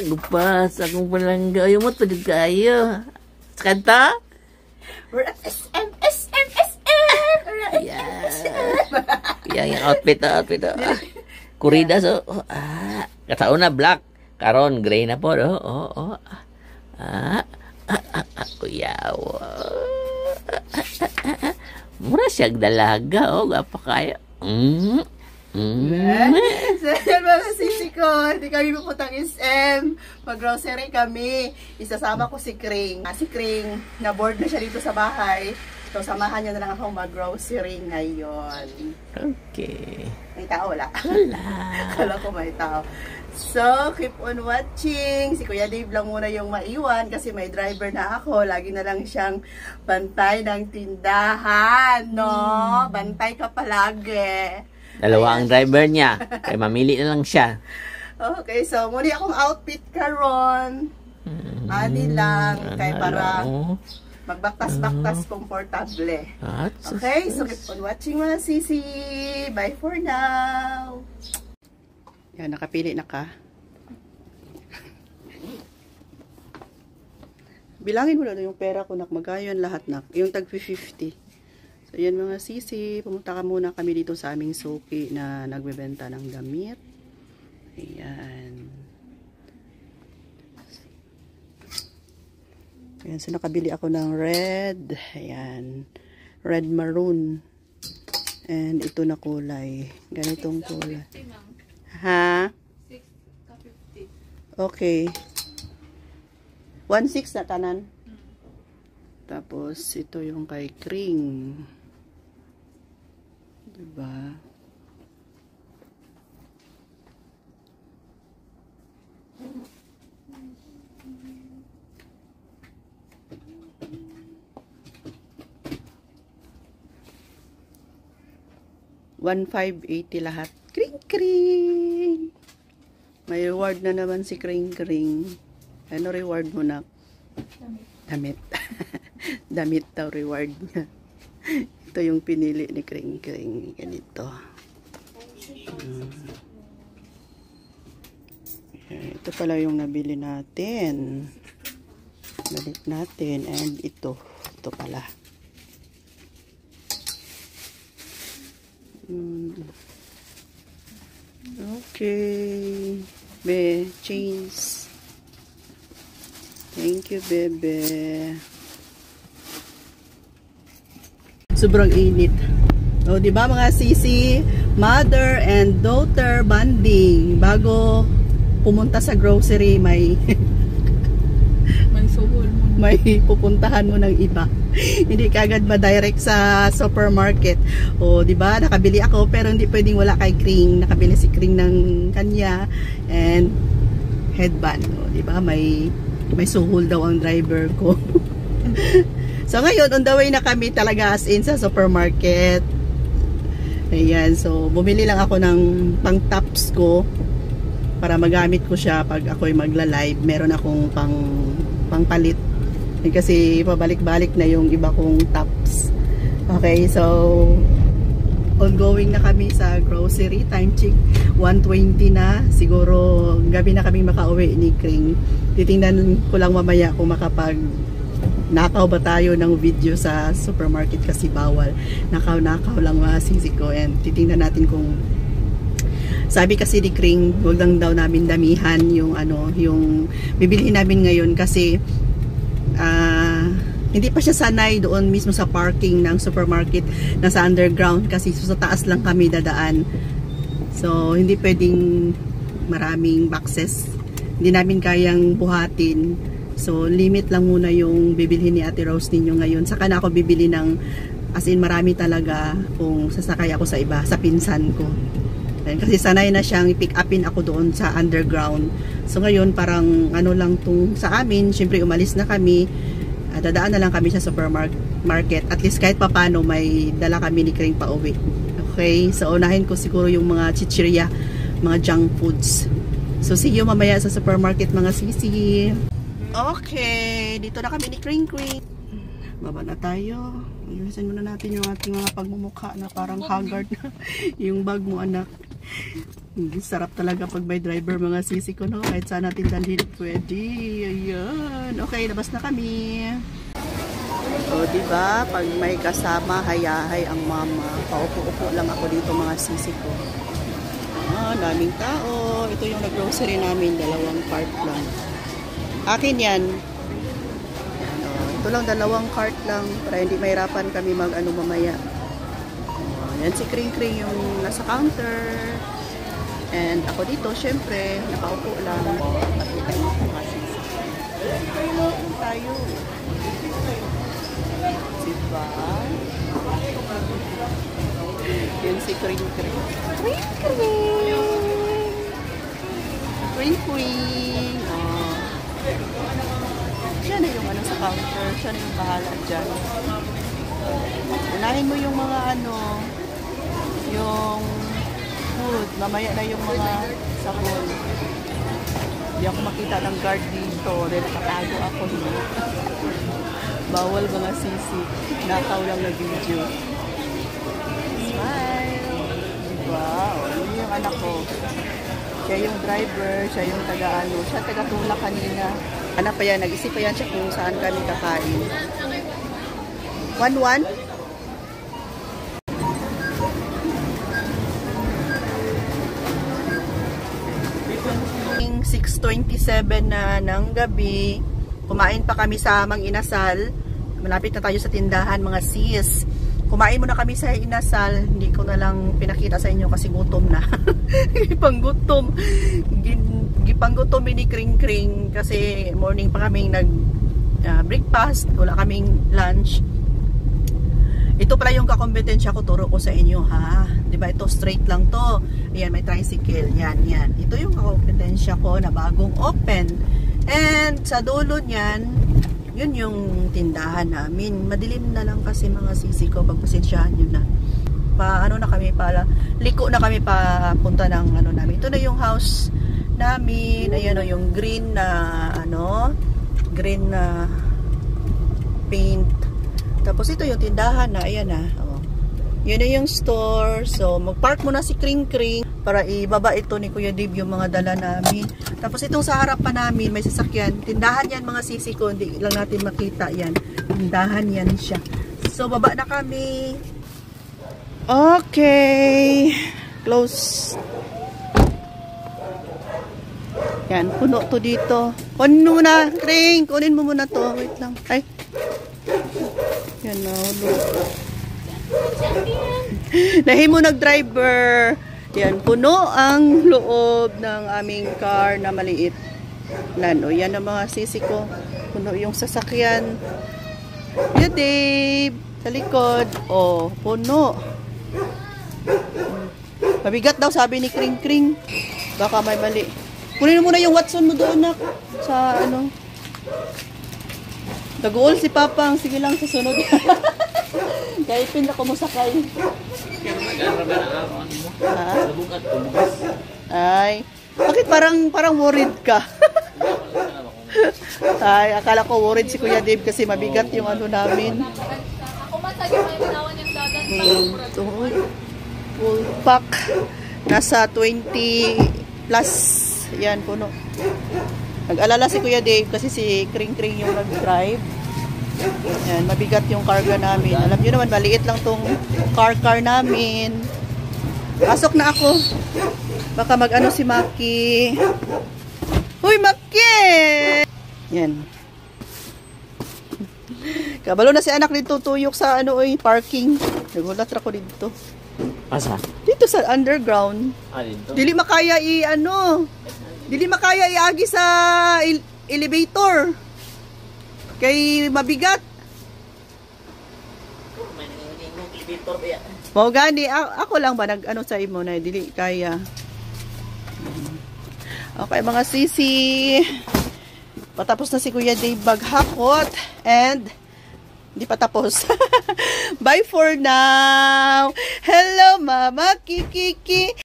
Gupas. Akong palangga. Ayaw mo, tulog kayo. Sa kanta? We're at SM. Yeah. Yung outfit. Kurida, so. Kataon na, black. Karon, gray na po. Kuyaw. Mura siyang dalaga. Gapa kayo. Mga sisi ko, hindi kami pupuntang SM. Mag-grocery kami. Isasama ko si Kring. Si Kring, na-board na siya dito sa bahay. So, samahan niya na lang ako mag-grocery ngayon. Okay. May tao, wala? Wala. Kala ko may tao. So, keep on watching. Si Kuya Dave lang muna yung maiwan kasi may driver na ako. Lagi na lang siyang bantay ng tindahan, no? Bantay ka palagi. Dalawa ang driver niya. Kaya mamili na lang siya. Okay, so muli akong outfit karon. Ani lang. Kaya para magbaktas-baktas komportable. Okay, so keep on watching mga sisi. Bye for now. Yan, nakapili na ka. Bilangin mo lang yung pera ko, nak. Magayon lahat, nak. Yung tag 50. So, yan mga sisi. Pumunta ka muna kami dito sa aming suki na nagbebenta ng damit. Ayan. Ayan, so nakabili ako ng red. Ayan. Red maroon. And ito na kulay. Ganitong kulay. Ha? 6.50. Okay. 1.6 na tanan. Tapos, ito yung kay Kring. Diba? $1,580 lahat. Kring kring! May reward na naman si Kring kring. Ano reward mo na? Damit. Damit daw reward niya. Ito yung pinili ni Kring Kring. Ganito. Ito pala yung nabili natin. Balik natin. And ito. Ito pala. Okay. Be, chains. Thank you, bebe. Sobrang init. O, di ba mga sisi, mother and daughter bonding. Bago pumunta sa grocery, may suhol mo. May pupuntahan mo ng iba. Hindi kagad ma-direct sa supermarket. O, di ba? Nakabili ako pero hindi pwedeng wala kay Kring. Nakabili si Kring ng kanya and headband. O, di ba? May suhol daw ang driver ko. So ngayon, on the way na kami talaga as in sa supermarket. Ayan, so bumili lang ako ng pang tops ko para magamit ko siya pag ako'y magla-live. Meron akong pangpalit. Kasi pabalik-balik na yung iba kong tops. Okay, so ongoing na kami sa grocery. Time check 1:20 na. Siguro gabi na kami makauwi ni Kring. Titingnan ko lang mamaya kung nakaw ba tayo ng video sa supermarket kasi bawal. Nakaw lang mga sisi ko. And titingnan natin kung sabi kasi ni Kring, huwag lang daw namin damihan yung yung bibilihin namin ngayon kasi hindi pa siya sanay doon mismo sa parking ng supermarket na sa underground kasi sa taas lang kami dadaan. So hindi pwedeng maraming boxes. Hindi namin kayang buhatin. So, limit lang muna yung bibilhin ni Ate Rose ninyo ngayon. Saka na ako bibili ng, as in marami talaga kung sasakay ako sa iba, sa pinsan ko. Kasi sanay na siyang i-pick upin ako doon sa underground. So, ngayon parang ano lang tong sa amin. Siyempre, umalis na kami. Dadaan na lang kami sa supermarket. At least kahit papano may dala kami ni Kring pa uwi. Okay? So, unahin ko siguro yung mga chichirya, mga junk foods. So, see you mamaya sa supermarket mga sisi. Okay, dito na kami ni Kring Kring. Baba na tayo. Ayusin muna natin yung ating mga pagmumukha na parang haggard na. Yung bag mo, anak. Sarap talaga pag may driver mga sisi ko, no? Kahit saan natin dalhin pwede. Ayan. Okay, labas na kami. O, diba? Pag may kasama, hayahay ang mama. Paupo-upo lang ako dito mga sisi ko. Daming tao. Ito yung nag-grocery namin. 2 cart lang. Akin yan. Ito lang 2 cart lang. Para hindi mahirapan kami mag-ano mamaya. Yan si Kring Kring yung nasa counter. And ako dito, syempre, nakaupo lang. Pakita mo mga sisi. Tayo. Diba? Yun si Kring Kring. Kring Kring! Kring Kring! Oh. Siya na yung ano sa counter. Siya na yung bahala dyan. Unahin mo yung mga ano, yung food. Mamaya na yung mga sabon. Hindi ako makita ng guard dito. Dahil nakatago ako. Bawal mga sisi. Nakaw lang na video. Smile! Wow! Yun yung anak ko. Siya yung driver. Siya yung taga-ano. Siya taga-tula kanina. Anak pa yan. Nag-isip pa yan siya kung saan kami kakain. 1-1? 6:27 na ng gabi. Kumain pa kami sa Mang Inasal. Malapit na tayo sa tindahan mga sis. Kumain muna kami sa Inasal. Hindi ko na lang pinakita sa inyo kasi gutom na. Gipanggutom. Gipanggutom ni Kring Kring kasi morning pa kaming breakfast. Wala kaming lunch. Ito pala yung kakompetensya ko, turo ko sa inyo ha. Diba ito straight lang to. Ayan, may tricycle. Yan, yan. Ito yung kakompetensya ko na bagong open. And sa dulo niyan, yun yung tindahan namin. Madilim na lang kasi mga sisi ko. Pagpasensyahan nyo na. Ano na kami pala. Liko na kami pa punta ng ano namin. Ito na yung house namin. Ayan o, yung green na green na paint. Tapos ito yung tindahan na, ayan na. Oh. Yun na yung store. So, mag-park muna si Kring Kring para ibaba ito ni Kuya Dave yung mga dala namin. Tapos itong sa harapan namin, may sasakyan. Tindahan yan mga sisi ko. Hindi lang natin makita yan. Tindahan yan siya. So, baba na kami. Okay. Close. Yan, puno to dito. Puno na, Kring. Kunin mo muna to. Wait lang. Ay. Yan na, nahimo nag-driver. Yan, puno ang loob ng aming car na maliit. O, yan ang mga sisi ko. Puno yung sasakyan. Yan, Dave. Sa likod. O, puno. Mabigat daw, sabi ni Kring Kring. Baka may mali. Kunin mo muna yung Watson mo doon, nak. Sa ano. Nag-uol si Papang. Sige lang, susunod. Kaya ipin ako mo sakay. Ay. Bakit parang worried ka? Ay, akala ko worried si Kuya Dave kasi mabigat yung ano namin. Ako matagi may manawan yung dagat. Full pack. Nasa 20 plus. Yan, puno. Nag-alala si Kuya Dave kasi si Kring Kring yung nag-drive. Yan, mabigat yung karga namin. Alam nyo naman, maliit lang tong car namin. Pasok na ako. Baka mag-ano si Maki. Uy, Maki! Yan. Kabalo na si anak dito tuyok sa parking. Nagulat ako dito. Asa? Dito sa underground. Dito? Dili makaya Dili makaya iagi sa elevator. Kay mabigat. Mo gani ako lang ba nag-ano sa imo na dili kaya. Okay mga sisi. Patapos na si Kuya Dave maghakot and hindi pa tapos. Bye for now. Hello Mama Kikiki.